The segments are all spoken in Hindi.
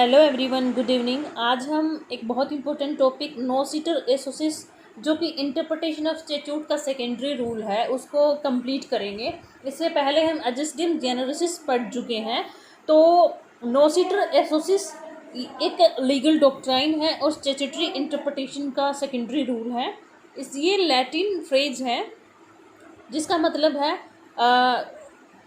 Hello everyone, good evening. आज हम एक बहुत इंपॉर्टेंट टॉपिक नो सीटर एसोसिस जो कि इंटरप्रिटेशन ऑफ स्टैट्यूट का सेकेंडरी रूल है उसको कंप्लीट करेंगे। इससे पहले हम एडजस्टिंग जेनरेसिस पढ़ चुके हैं। तो नो सीटर एसोसिस एक लीगल डॉक्ट्राइन है और स्टैट्यूटरी इंटरप्रिटेशन का सेकेंडरी रूल है। ये लैटिन फ्रेज है जिसका मतलब है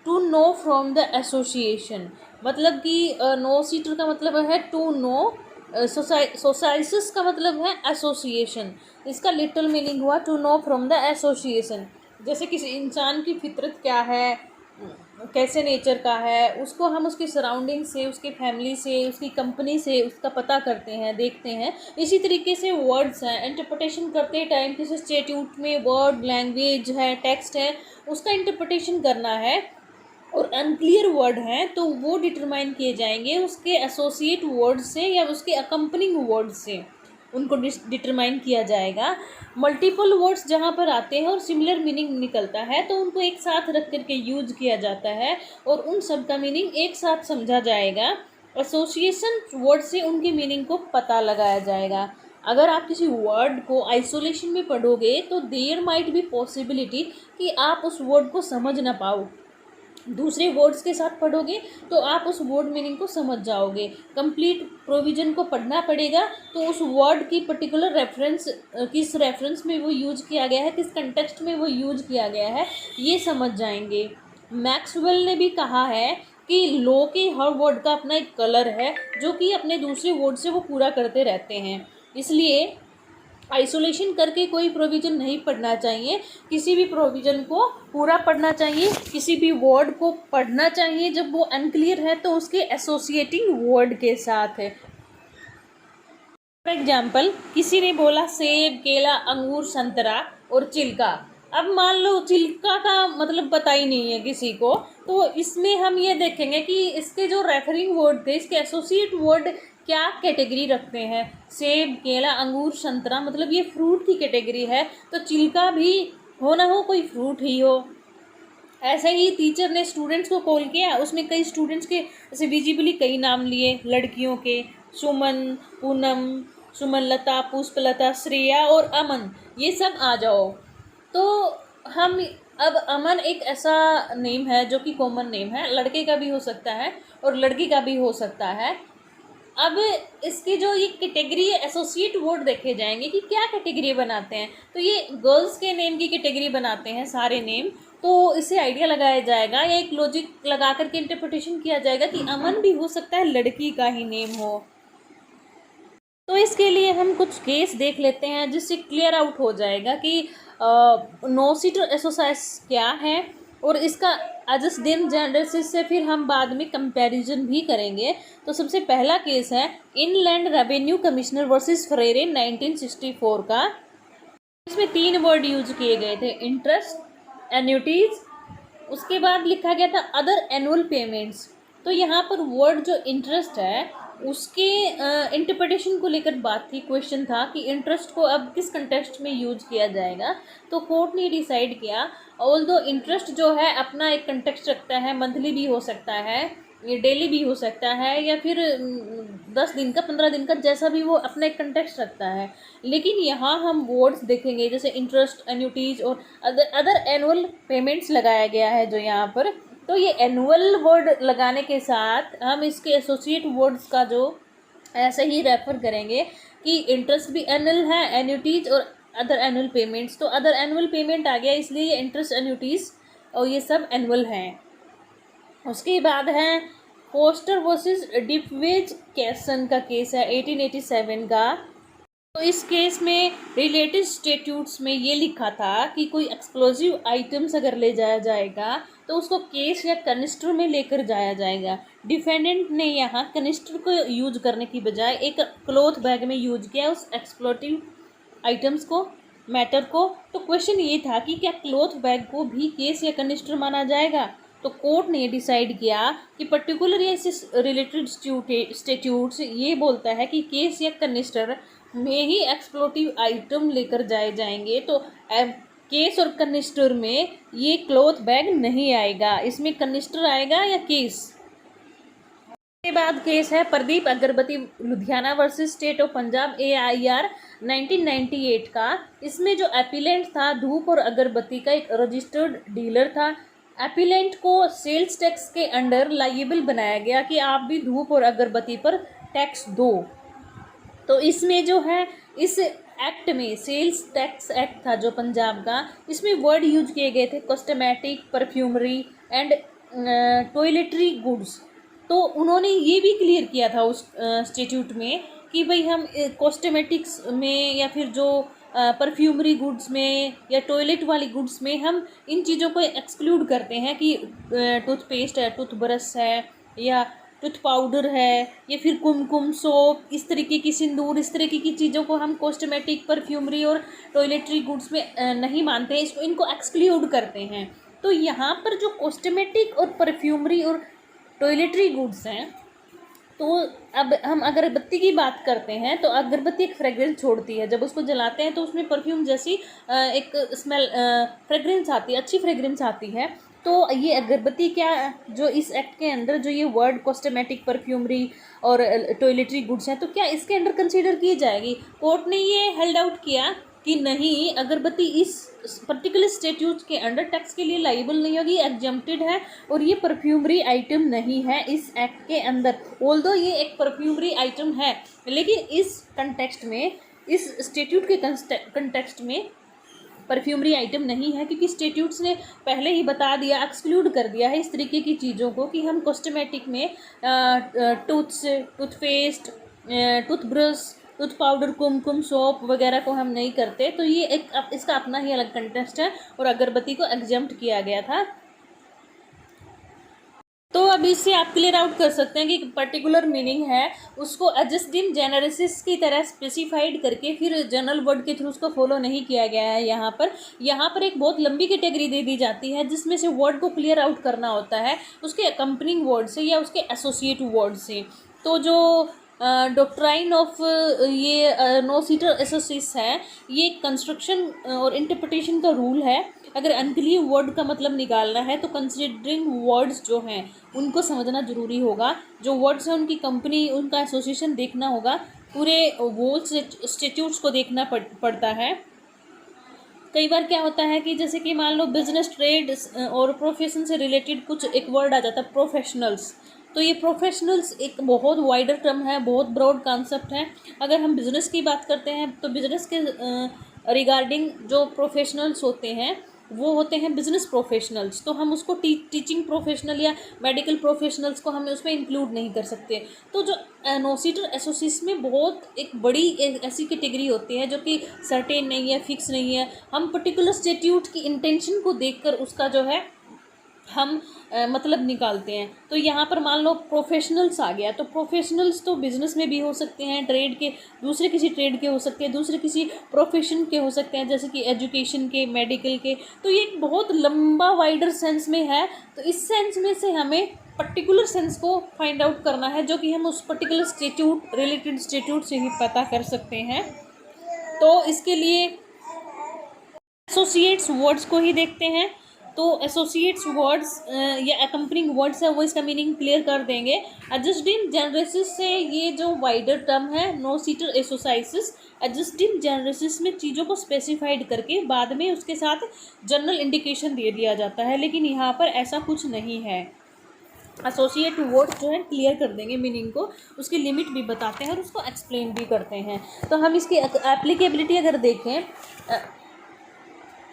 to know from the association. मतलब कि नो सीटर का मतलब है टू नो, सोसाइसिस का मतलब है एसोसिएशन। इसका लिटरल मीनिंग हुआ to know from the association. जैसे किसी इंसान की फितरत क्या है, कैसे नेचर का है, उसको हम उसकी सराउंडिंग से, उसकी फैमिली से, उसकी कंपनी से उसका पता करते हैं, देखते हैं। इसी तरीके से वर्ड्स हैं, इंटरप्रिटेशन करते टाइम किसी स्टैट्यूट में वर्ड, लैंग्वेज है, टेक्स्ट है, उसका इंटरप्रिटेशन करना है और अनक्लियर वर्ड हैं तो वो डिटरमाइन किए जाएंगे उसके एसोसिएट वर्ड से या उसके अकम्पनिंग वर्ड से, उनको डिटरमाइन किया जाएगा। मल्टीपल वर्ड्स जहाँ पर आते हैं और सिमिलर मीनिंग निकलता है तो उनको एक साथ रख करके यूज किया जाता है और उन सब का मीनिंग एक साथ समझा जाएगा। एसोसिएशन वर्ड से उनकी मीनिंग को पता लगाया जाएगा। अगर आप किसी वर्ड को आइसोलेशन में पढ़ोगे तो देयर माइट बी पॉसिबिलिटी कि आप उस वर्ड को समझ ना पाओ। दूसरे वर्ड्स के साथ पढ़ोगे तो आप उस वर्ड मीनिंग को समझ जाओगे। कंप्लीट प्रोविजन को पढ़ना पड़ेगा तो उस वर्ड की पर्टिकुलर रेफरेंस, किस रेफरेंस में वो यूज किया गया है, किस कंटेक्स्ट में वो यूज किया गया है, ये समझ जाएंगे। मैक्सवेल ने भी कहा है कि लॉ के हर वर्ड का अपना एक कलर है जो कि अपने दूसरे वर्ड से वो पूरा करते रहते हैं। इसलिए आइसोलेशन करके कोई प्रोविज़न नहीं पढ़ना चाहिए, किसी भी प्रोविज़न को पूरा पढ़ना चाहिए, किसी भी वर्ड को पढ़ना चाहिए जब वो अनक्लियर है तो उसके एसोसिएटिंग वर्ड के साथ है। फॉर एग्जाम्पल, किसी ने बोला सेब, केला, अंगूर, संतरा और चिल्का। अब मान लो चिल्का का मतलब पता ही नहीं है किसी को, तो इसमें हम ये देखेंगे कि इसके जो रेफरिंग वर्ड थे, इसके एसोसिएट वर्ड क्या कैटेगरी रखते हैं। सेब, केला, अंगूर, संतरा मतलब ये फ्रूट की कैटेगरी है, तो चिल्का भी हो ना हो कोई फ्रूट ही हो। ऐसे ही टीचर ने स्टूडेंट्स को कॉल किया, उसमें कई स्टूडेंट्स के ऐसे विजिबली कई नाम लिए लड़कियों के, सुमन, पूनम, सुमनलता, पुष्पलता, श्रेया और अमन, ये सब आ जाओ। तो हम अब अमन एक ऐसा नेम है जो कि कॉमन नेम है, लड़के का भी हो सकता है और लड़की का भी हो सकता है। अब इसकी जो ये कैटेगरी एसोसिएट वर्ड देखे जाएंगे कि क्या कैटेगरी बनाते हैं, तो ये गर्ल्स के नेम की कैटेगरी बनाते हैं सारे नेम। तो इससे आइडिया लगाया जाएगा या एक लॉजिक लगा करके इंटरप्रिटेशन किया जाएगा कि अमन भी हो सकता है लड़की का ही नेम हो। तो इसके लिए हम कुछ केस देख लेते हैं जिससे क्लियर आउट हो जाएगा कि नो सीटर एसोसाइस क्या है और इसका एडजस्टिंग जेनरेसिस से फिर हम बाद में कंपैरिजन भी करेंगे। तो सबसे पहला केस है इनलैंड रेवेन्यू कमिश्नर वर्सेस फरेरे 1964 का। इसमें 3 वर्ड यूज किए गए थे, इंटरेस्ट, एन्युटीज, उसके बाद लिखा गया था अदर एनुअल पेमेंट्स। तो यहाँ पर वर्ड जो इंटरेस्ट है उसके इंटरप्रिटेशन को लेकर बात थी, क्वेश्चन था कि इंटरेस्ट को अब किस कंटेक्स्ट में यूज किया जाएगा। तो कोर्ट ने डिसाइड किया, ऑल्दो इंटरेस्ट जो है अपना एक कंटेक्स्ट रखता है, मंथली भी हो सकता है, ये डेली भी हो सकता है, या फिर 10 दिन का, 15 दिन का, जैसा भी वो अपना एक कंटेक्स्ट रखता है। लेकिन यहाँ हम वर्ड्स देखेंगे जैसे इंटरेस्ट, एन्युटीज और अदर एनुअल पेमेंट्स लगाया गया है जो यहाँ पर। तो ये एनुअल वर्ड लगाने के साथ हम इसके एसोसिएट वर्ड्स का जो ऐसे ही रेफर करेंगे कि इंटरेस्ट भी एनुअल है, एन्युटीज और अदर एनुअल पेमेंट्स। तो अदर एनुअल पेमेंट आ गया, इसलिए ये इंटरेस्ट, एन्युटीज और ये सब एनुअल हैं। उसके बाद है फोस्टर वर्सेस डिफवेज कैसन का केस है 1887 का। तो इस केस में रिलेटेड स्टेट्यूट्स में ये लिखा था कि कोई एक्सप्लोजिव आइटम्स अगर ले जाया जाएगा तो उसको केस या कनिस्टर में लेकर जाया जाएगा। डिफेंडेंट ने यहाँ कनिस्टर को यूज करने की बजाय एक क्लॉथ बैग में यूज किया उस एक्सप्लोटिव आइटम्स को, मैटर को। तो क्वेश्चन ये था कि क्या क्लॉथ बैग को भी केस या कनिस्टर माना जाएगा। तो कोर्ट ने डिसाइड किया कि पर्टिकुलर या इससे रिलेटेड स्टेट्यूट्स ये बोलता है कि केस या कनिस्टर में ही एक्सप्लोटिव आइटम लेकर जाए जाएंगे। तो केस और कनिस्टर में ये क्लॉथ बैग नहीं आएगा, इसमें कनिस्टर आएगा या केस। के बाद केस है प्रदीप अगरबत्ती Ludhiana versus state of Punjab AIR 1998 का। इसमें जो एपिलेंट था धूप और अगरबत्ती का एक रजिस्टर्ड डीलर था। एपिलेंट को सेल्स टैक्स के अंडर लाइएबल बनाया गया कि आप भी धूप और अगरबत्ती पर टैक्स दो। तो इसमें जो है इस एक्ट में सेल्स टैक्स एक्ट था जो पंजाब का, इसमें वर्ड यूज किए गए थे cosmetic, perfumery and toiletry goods. तो उन्होंने ये भी क्लियर किया था उस स्टेट्यूट में कि भाई हम कॉस्मेटिक्स में या फिर जो परफ्यूमरी गुड्स में या टॉयलेट वाली गुड्स में हम इन चीज़ों को एक्सक्लूड करते हैं कि टूथपेस्ट है, टूथब्रश है या टूथ पाउडर है या फिर कुमकुम, सोप, इस तरीके की सिंदूर, इस तरीके की चीज़ों को हम कॉस्मेटिक, परफ्यूमरी और टॉयलेटरी गुड्स में नहीं मानते हैं, इसको इनको एक्सक्लूड करते हैं। तो यहाँ पर जो कॉस्मेटिक और परफ्यूमरी और टॉयलेटरी गुड्स हैं, तो अब हम अगरबत्ती की बात करते हैं तो अगरबत्ती एक फ्रेग्रेंस छोड़ती है। जब उसको जलाते हैं तो उसमें परफ्यूम जैसी एक स्मेल फ्रेग्रेंस आती है, अच्छी फ्रेग्रेंस आती है। तो ये अगरबत्ती क्या जो इस एक्ट के अंदर जो ये वर्ड कॉस्मेटिक, परफ्यूमरी और टॉयलेटरी गुड्स हैं, तो क्या इसके अंडर कंसीडर की जाएगी? कोर्ट ने ये हेल्ड आउट किया कि नहीं, अगरबत्ती इस पर्टिकुलर स्टेट्यूट के अंडर टैक्स के लिए लाइबल नहीं होगी, एग्जम्प्टेड है और ये परफ्यूमरी आइटम नहीं है इस एक्ट के अंदर। ऑल्दो ये एक परफ्यूमरी आइटम है, लेकिन इस कंटेक्स्ट में, इस स्टेट्यूट के कंटेक्स्ट में परफ्यूमरी आइटम नहीं है, क्योंकि स्टेट्यूट्स ने पहले ही बता दिया, एक्सक्लूड कर दिया है इस तरीके की चीज़ों को कि हम कॉस्मेटिक में टूथपेस्ट, टूथब्रश, टूथ पाउडर, कुमकुम, सोप वगैरह को हम नहीं करते। तो ये एक इसका अपना ही अलग कंटेक्स्ट है और अगरबत्ती को एग्जम्प्ट किया गया था। तो अब इससे आप क्लियर आउट कर सकते हैं कि पर्टिकुलर मीनिंग है उसको एडजस्टिव जेनरेसिस की तरह स्पेसिफाइड करके फिर जनरल वर्ड के थ्रू उसको फॉलो नहीं किया गया है। यहाँ पर एक बहुत लंबी कैटेगरी दे दी जाती है जिसमें से वर्ड को क्लियर आउट करना होता है उसके अकम्पनिंग वर्ड से या उसके एसोसिएट वर्ड से। तो जो डॉक्ट्राइन ऑफ ये नो-सीटर एसोसिस है, ये कंस्ट्रक्शन और इंटरप्रिटेशन का रूल है। अगर अनक्लियर वर्ड का मतलब निकालना है तो कंसिडरिंग वर्ड्स जो हैं उनको समझना ज़रूरी होगा। जो वर्ड्स हैं उनकी कंपनी, उनका एसोसिएशन देखना होगा, पूरे वो स्टेट्यूट्स को देखना पड़ता है। कई बार क्या होता है कि जैसे कि मान लो बिजनेस, ट्रेड और प्रोफेशन से रिलेटेड कुछ एक वर्ड आ जाता है प्रोफेशनल्स। तो ये प्रोफेशनल्स एक बहुत वाइडर टर्म है, बहुत ब्रॉड कॉन्सेप्ट है। अगर हम बिज़नेस की बात करते हैं तो बिज़नेस के रिगार्डिंग जो प्रोफेशनल्स होते हैं वो होते हैं बिज़नेस प्रोफेशनल्स। तो हम उसको टीचिंग प्रोफेशनल या मेडिकल प्रोफेशनल्स को हम उसमें इंक्लूड नहीं कर सकते। तो जो नो-सीटर एसोसिएशन में बहुत एक बड़ी ऐसी कैटेगरी होती है जो कि सर्टेन नहीं है, फिक्स नहीं है। हम पर्टिकुलर स्टेट्यूट की इंटेंशन को देखकर उसका जो है हम मतलब निकालते हैं। तो यहाँ पर मान लो प्रोफेशनल्स आ गया, तो प्रोफेशनल्स तो बिज़नेस में भी हो सकते हैं, ट्रेड के, दूसरे किसी ट्रेड के हो सकते हैं, दूसरे किसी प्रोफेशन के हो सकते हैं, जैसे कि एजुकेशन के, मेडिकल के। तो ये एक बहुत लंबा वाइडर सेंस में है। तो इस सेंस में से हमें पर्टिकुलर सेंस को फाइंड आउट करना है जो कि हम उस पर्टिकुलर स्टेट्यूट, रिलेटेड स्टेट्यूट से ही पता कर सकते हैं। तो इसके लिए एसोसिएट्स वर्ड्स को ही देखते हैं। तो एसोसिएट्स वर्ड्स या अकम्पनिंग वर्ड्स है वो इसका मीनिंग क्लियर कर देंगे। एडजस्टिव जेनरेसिस से ये जो वाइडर टर्म है नो-सीटर एसोसाइसिस, एडजस्टिव जेनरेसिस में चीज़ों को स्पेसिफाइड करके बाद में उसके साथ जनरल इंडिकेशन दे दिया जाता है, लेकिन यहाँ पर ऐसा कुछ नहीं है। एसोसिएट वर्ड्स जो है क्लियर कर देंगे मीनिंग को, उसकी लिमिट भी बताते हैं और उसको एक्सप्लेन भी करते हैं। तो हम इसकी एप्लीकेबिलिटी अगर देखें,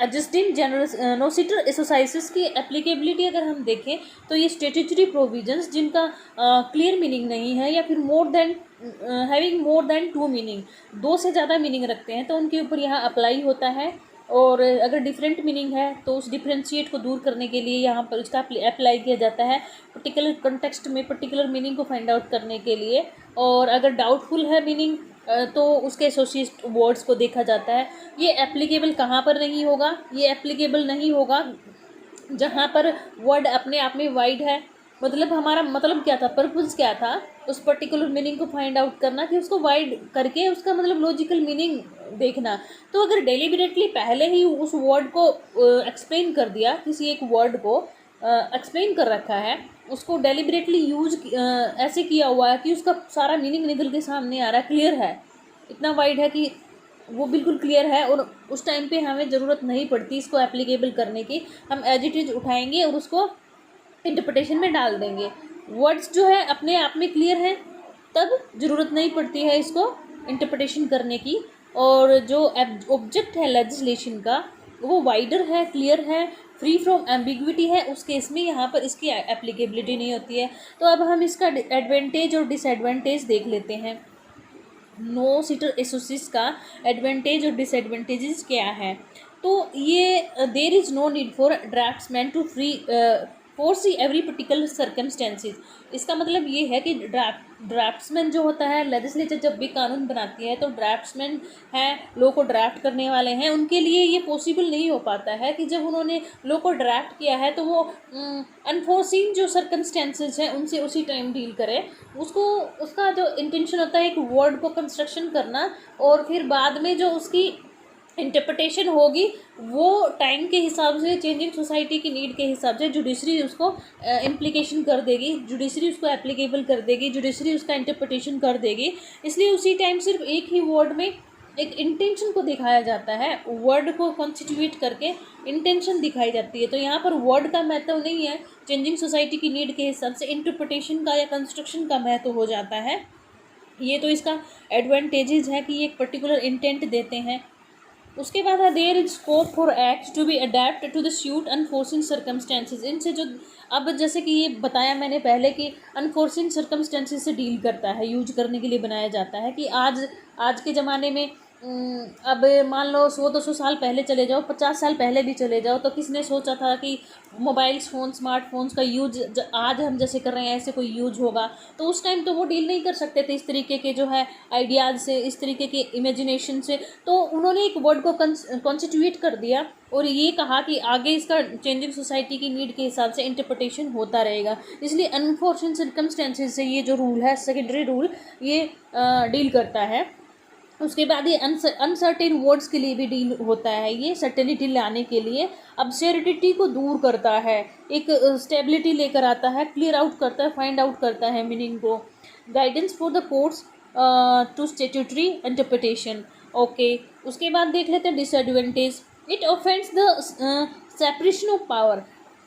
एडजस्टिव जनरल नो-सीटर एसोसाइसिस की एप्लीकेबिलिटी अगर हम देखें तो ये स्टैट्यूटरी प्रोविजंस जिनका क्लियर मीनिंग नहीं है या फिर हैविंग मोर देन 2 मीनिंग, 2 से ज़्यादा मीनिंग रखते हैं, तो उनके ऊपर यहाँ अप्लाई होता है। और अगर डिफरेंट मीनिंग है तो उस डिफ्रेंशिएट को दूर करने के लिए यहाँ पर इसका अप्लाई किया जाता है पर्टिकुलर कंटेक्स्ट में, पर्टिकुलर मीनिंग को फाइंड आउट करने के लिए। और अगर डाउटफुल है मीनिंग तो उसके एसोसिएट वर्ड्स को देखा जाता है। ये एप्लीकेबल कहाँ पर नहीं होगा? ये एप्लीकेबल नहीं होगा जहाँ पर वर्ड अपने आप में वाइड है। मतलब हमारा मतलब क्या था, पर्पस क्या था, उस पर्टिकुलर मीनिंग को फाइंड आउट करना कि उसको वाइड करके उसका मतलब लॉजिकल मीनिंग देखना। तो अगर डेलिबरेटली पहले ही उस वर्ड को एक्सप्लेन कर दिया किसी एक वर्ड को, एक्सप्लेन कर रखा है उसको डेलिबरेटली यूज ऐसे किया हुआ है कि उसका सारा मीनिंग निकल के सामने आ रहा है, क्लियर है, इतना वाइड है कि वो बिल्कुल क्लियर है। और उस टाइम पे हमें ज़रूरत नहीं पड़ती इसको एप्लीकेबल करने की, हम एज इट इज़ उठाएंगे और उसको इंटरप्रिटेशन में डाल देंगे। वर्ड्स जो है अपने आप में क्लियर हैं, तब ज़रूरत नहीं पड़ती है इसको इंटरप्रिटेशन करने की। और जो ऑब्जेक्ट है लेजिस्लेशन का वो वाइडर है, क्लियर है, फ्री फ्रॉम एम्बिग्विटी है, उस केस में यहाँ पर इसकी एप्लीकेबिलिटी नहीं होती है। तो अब हम इसका एडवांटेज और डिसएडवांटेज देख लेते हैं। नो सीटर एसोसिस का एडवांटेज और डिसएडवांटेजेस क्या है। तो ये there is no need for draftsman to foresee every particular circumstances. इसका मतलब ये है कि ड्राफ्ट्समैन जो होता है, लेजिस्लेचर जब भी कानून बनाती है तो ड्राफ्ट्समैन हैं, लॉ को ड्राफ्ट करने वाले हैं, उनके लिए ये पॉसिबल नहीं हो पाता है कि जब उन्होंने लॉ को ड्राफ्ट किया है तो वो अनफोर्सीन जो सर्कमस्टेंसेस हैं उनसे उसी टाइम डील करे। उसको उसका जो इंटेंशन होता है एक वर्ड को कंस्ट्रक्शन करना, और फिर बाद में जो उसकी इंटरप्रिटेशन होगी वो टाइम के हिसाब से, चेंजिंग सोसाइटी की नीड के हिसाब से जुडिशरी उसको इम्प्लीकेशन कर देगी, जुडिशरी उसको एप्लीकेबल कर देगी, जुडिशरी उसका इंटरप्रिटेशन कर देगी। इसलिए उसी टाइम सिर्फ एक ही वर्ड में एक इंटेंशन को दिखाया जाता है, वर्ड को कॉन्स्टिट्यूट करके इंटेंशन दिखाई जाती है। तो यहाँ पर वर्ड का महत्व नहीं है, चेंजिंग सोसाइटी की नीड के हिसाब से इंटरप्रिटेशन का या कंस्ट्रक्शन का महत्व हो जाता है। ये तो इसका एडवांटेजेस है कि ये एक पर्टिकुलर इंटेंट देते हैं। उसके बाद है there is scope for act to be adapt to the suit unforeseen circumstances. इनसे जो अब जैसे कि ये बताया मैंने पहले कि अनफोर्सिंग सर्कमस्टेंसेज से डील करता है, यूज करने के लिए बनाया जाता है कि आज के ज़माने में अब मान लो 100-200 साल पहले चले जाओ, 50 साल पहले भी चले जाओ, तो किसने सोचा था कि मोबाइल्स फ़ोन, स्मार्टफोन्स का यूज आज हम जैसे कर रहे हैं ऐसे कोई यूज होगा। तो उस टाइम तो वो डील नहीं कर सकते थे इस तरीके के जो है आइडियाज़ से, इस तरीके के इमेजिनेशन से। तो उन्होंने एक वर्ड को कॉन्स्टिट्यूट कर दिया और ये कहा कि आगे इसका चेंजिंग सोसाइटी की नीड के हिसाब से इंटरप्रिटेशन होता रहेगा। इसलिए अनफॉर्चुनेट सर्कमस्टेंसेज से ये जो रूल है, सेकेंडरी रूल, ये डील करता है। उसके बाद ये अनसर्टेन वर्ड्स के लिए भी डील होता है, ये सर्टेनिटी लाने के लिए अब्सर्डिटी को दूर करता है, एक स्टेबिलिटी लेकर आता है, क्लियर आउट करता है, फाइंड आउट करता है मीनिंग को। Guidance for the courts to statutory interpretation. Okay, उसके बाद देख लेते हैं disadvantage. It offends the separation of power.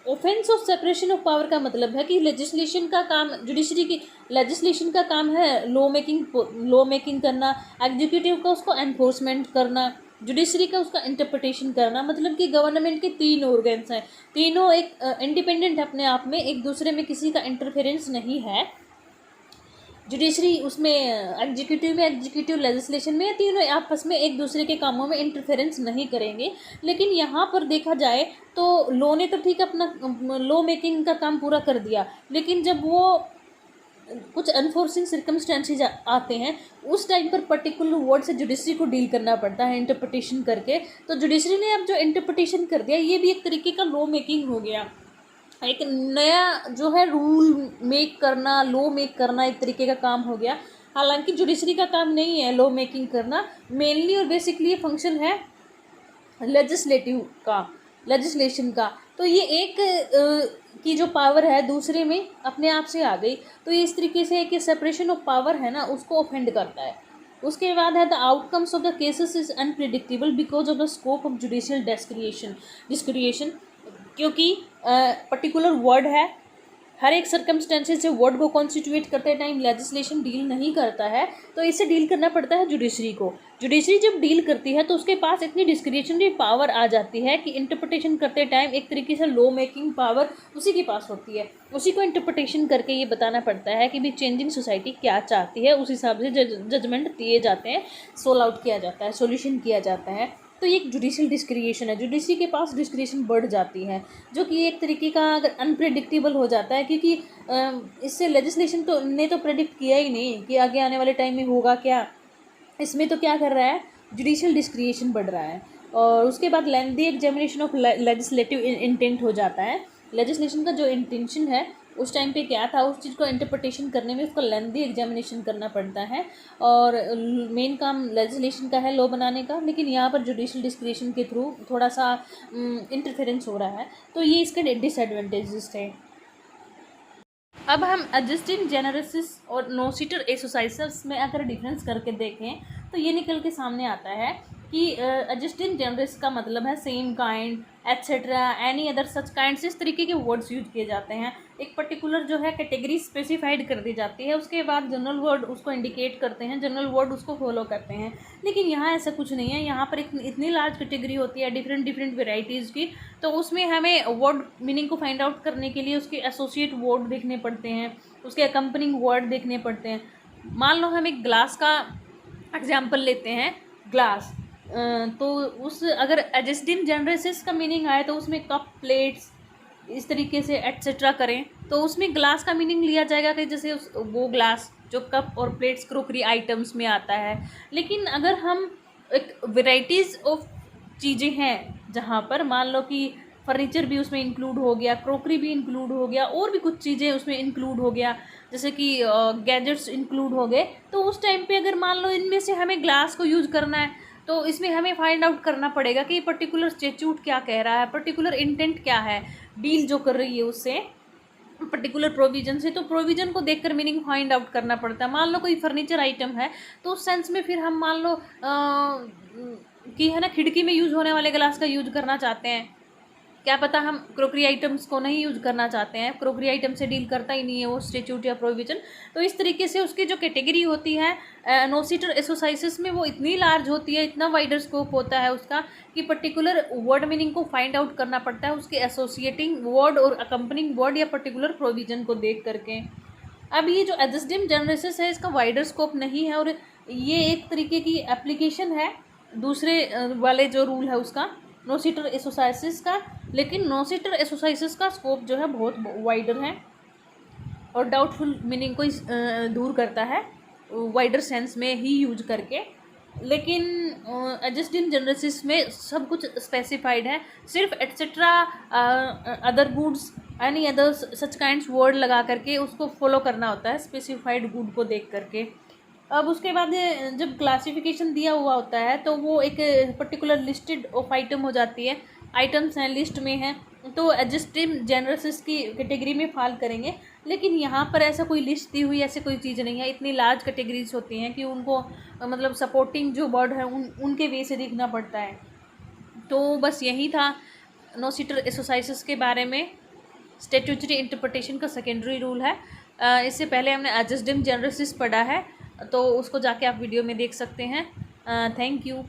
Offence of separation of power का मतलब है कि लेजिस्लेशन का काम, जुडिशरी की लेजिस्लेशन का काम है लॉ मेकिंग करना, एग्जीक्यूटिव का उसको एनफोर्समेंट करना, जुडिशरी का उसका इंटरप्रिटेशन करना। मतलब कि गवर्नमेंट के 3 ऑर्गन्स हैं, तीनों एक इंडिपेंडेंट अपने आप में, एक दूसरे में किसी का इंटरफेरेंस नहीं है। जुडिशरी उसमें एग्जीक्यूटिव में, एग्जीक्यूटिव लेजिस्लेशन में, तीनों आपस में एक दूसरे के कामों में इंटरफेरेंस नहीं करेंगे। लेकिन यहाँ पर देखा जाए तो लॉ ने तो ठीक अपना लॉ मेकिंग का काम पूरा कर दिया, लेकिन जब वो कुछ अनफोर्सिंग सर्कमस्टेंसेज आते हैं उस टाइम पर पर्टिकुलर वर्ड से जुडिशरी को डील करना पड़ता है इंटरप्रिटेशन करके। तो जुडिशरी ने अब जो इंटरप्रिटेशन कर दिया ये भी एक तरीके का लॉ मेकिंग हो गया, एक नया जो है रूल मेक करना, लॉ मेक करना एक तरीके का काम हो गया। हालांकि जुडिशरी का काम नहीं है लॉ मेकिंग करना, मेनली और बेसिकली ये फंक्शन है लेजिस्लेशन का। तो ये एक की जो पावर है दूसरे में अपने आप से आ गई, तो ये इस तरीके से कि सेपरेशन ऑफ पावर है ना उसको ऑफेंड करता है। उसके बाद है the outcomes of the cases is unpredictable because of the scope of judicial डिस्क्रिएशन। क्योंकि पर्टिकुलर वर्ड है, हर एक सर्कमस्टेंसेस से वर्ड को कॉन्स्टिट्यूट करते टाइम लेजिस्लेशन डील नहीं करता है, तो इसे डील करना पड़ता है जुडिशरी को। जुडिशरी जब डील करती है तो उसके पास इतनी डिस्क्रिशनरी पावर आ जाती है कि इंटरप्रिटेशन करते टाइम एक तरीके से लॉ मेकिंग पावर उसी के पास होती है, उसी को इंटरप्रिटेशन करके ये बताना पड़ता है कि भी चेंजिंग सोसाइटी क्या चाहती है, उस हिसाब से जजमेंट दिए जाते हैं, सोल आउट किया जाता है, सोल्यूशन किया जाता है। तो ये एक जुडिशियल डिस्क्रिएशन है, जुडिशरी के पास डिस्क्रिएशन बढ़ जाती है, जो कि एक तरीके का अगर अनप्रेडिक्टेबल हो जाता है, क्योंकि इससे लेजिस्लेशन तो ने तो प्रेडिक्ट किया ही नहीं कि आगे आने वाले टाइम में होगा क्या। इसमें तो क्या कर रहा है, जुडिशियल डिस्क्रिएशन बढ़ रहा है। और उसके बाद lengthy examination of legislative intent हो जाता है, लेजिस्लेशन का जो इंटेंशन है उस टाइम पे क्या था, उस चीज़ को इंटरप्रिटेशन करने में उसको लेंथी एग्जामिनेशन करना पड़ता है और मेन काम लेजिस्लेशन का है, लॉ बनाने का, लेकिन यहाँ पर जुडिशल डिस्क्रिशन के थ्रू थोड़ा सा इंटरफेरेंस हो रहा है, तो ये इसके डिसएडवांटेजेस थे। अब हम एडजस्टिंग जेनेरेसिस और नोसिटर एक्सरसाइजेस में अगर डिफरेंस करके देखें तो ये निकल के सामने आता है कि एडजस्टिंग जेनरस का मतलब है same kind etcetera any other such kind, इस तरीके के वर्ड्स यूज किए जाते हैं। एक पर्टिकुलर जो है कैटेगरी स्पेसिफाइड कर दी जाती है, उसके बाद जनरल वर्ड उसको इंडिकेट करते हैं, जनरल वर्ड उसको फॉलो करते हैं। लेकिन यहाँ ऐसा कुछ नहीं है, यहाँ पर इतनी लार्ज कैटेगरी होती है डिफरेंट डिफरेंट वेराइटीज़ की, तो उसमें हमें वर्ड मीनिंग को फाइंड आउट करने के लिए उसके एसोसिएट वर्ड देखने पड़ते हैं, उसके अकम्पनिंग वर्ड देखने पड़ते हैं। मान लो हम एक ग्लास का एग्जाम्पल लेते हैं, ग्लास, तो उस अगर एडजस्टिंग जेनरेसिस का मीनिंग आए तो उसमें कप, प्लेट्स, इस तरीके से एट्सेट्रा करें तो उसमें ग्लास का मीनिंग लिया जाएगा कि जैसे वो ग्लास जो कप और प्लेट्स क्रोकरी आइटम्स में आता है। लेकिन अगर हम एक वेराइटीज़ ऑफ चीज़ें हैं जहाँ पर मान लो कि फर्नीचर भी उसमें इंक्लूड हो गया, क्रोकरी भी इंक्लूड हो गया, और भी कुछ चीज़ें उसमें इंक्लूड हो गया, जैसे कि गैजेट्स इंक्लूड हो गए, तो उस टाइम पे अगर मान लो इनमें से हमें ग्लास को यूज़ करना है तो इसमें हमें फाइंड आउट करना पड़ेगा कि पर्टिकुलर स्टैट्यूट क्या कह रहा है, पर्टिकुलर इंटेंट क्या है, डील जो कर रही है उससे पर्टिकुलर प्रोविजन से, तो प्रोविजन को देखकर मीनिंग फाइंड आउट करना पड़ता है। मान लो कोई फर्नीचर आइटम है तो उस सेंस में फिर हम मान लो कि है ना खिड़की में यूज़ होने वाले ग्लास का यूज करना चाहते हैं, क्या पता हम क्रोकरी आइटम्स को नहीं यूज करना चाहते हैं, क्रोकरी आइटम से डील करता ही नहीं है वो स्टैट्यूट या प्रोविजन। तो इस तरीके से उसकी जो कैटेगरी होती है नोसिटर एक्सरसाइजेस में वो इतनी लार्ज होती है, इतना वाइडर स्कोप होता है उसका कि पर्टिकुलर वर्ड मीनिंग को फाइंड आउट करना पड़ता है उसके एसोसिएटिंग वर्ड और अकम्पनिंग वर्ड या पर्टिकुलर प्रोविजन को देख करके। अब ये जो एडजस्टिंग जेनरेसिस है इसका वाइडर स्कोप नहीं है और ये एक तरीके की एप्लीकेशन है दूसरे वाले जो रूल है उसका, नोसिटर एक्सरसाइजेस का। लेकिन नोसिटर एक्सरसाइजेस का स्कोप जो है बहुत वाइडर है और डाउटफुल मीनिंग को दूर करता है वाइडर सेंस में ही यूज करके। लेकिन एडजस्टिंग जेनरेसिस में सब कुछ स्पेसिफाइड है, सिर्फ etcetera other goods any other such kinds word लगा करके उसको फॉलो करना होता है स्पेसिफाइड गुड को देख करके। अब उसके बाद जब क्लासिफिकेशन दिया हुआ होता है तो वो एक पर्टिकुलर लिस्टेड ऑफ आइटम हो जाती है, आइटम्स हैं लिस्ट में हैं, तो एडजस्टिव जेनरेसिस की कैटेगरी में फॉल करेंगे। लेकिन यहाँ पर ऐसा कोई लिस्ट दी हुई ऐसी कोई चीज़ नहीं है, इतनी लार्ज कैटेगरीज होती हैं कि उनको मतलब सपोर्टिंग जो वर्ड है उनके वे से देखना पड़ता है। तो बस यही था नोसिटर एक्सरसाइजेस के बारे में। स्टैट्यूटरी इंटरप्रिटेशन का सेकेंडरी रूल है। इससे पहले हमने एडजस्टिव जेनरेसिस पढ़ा है, तो उसको जाके आप वीडियो में देख सकते हैं। Thank you.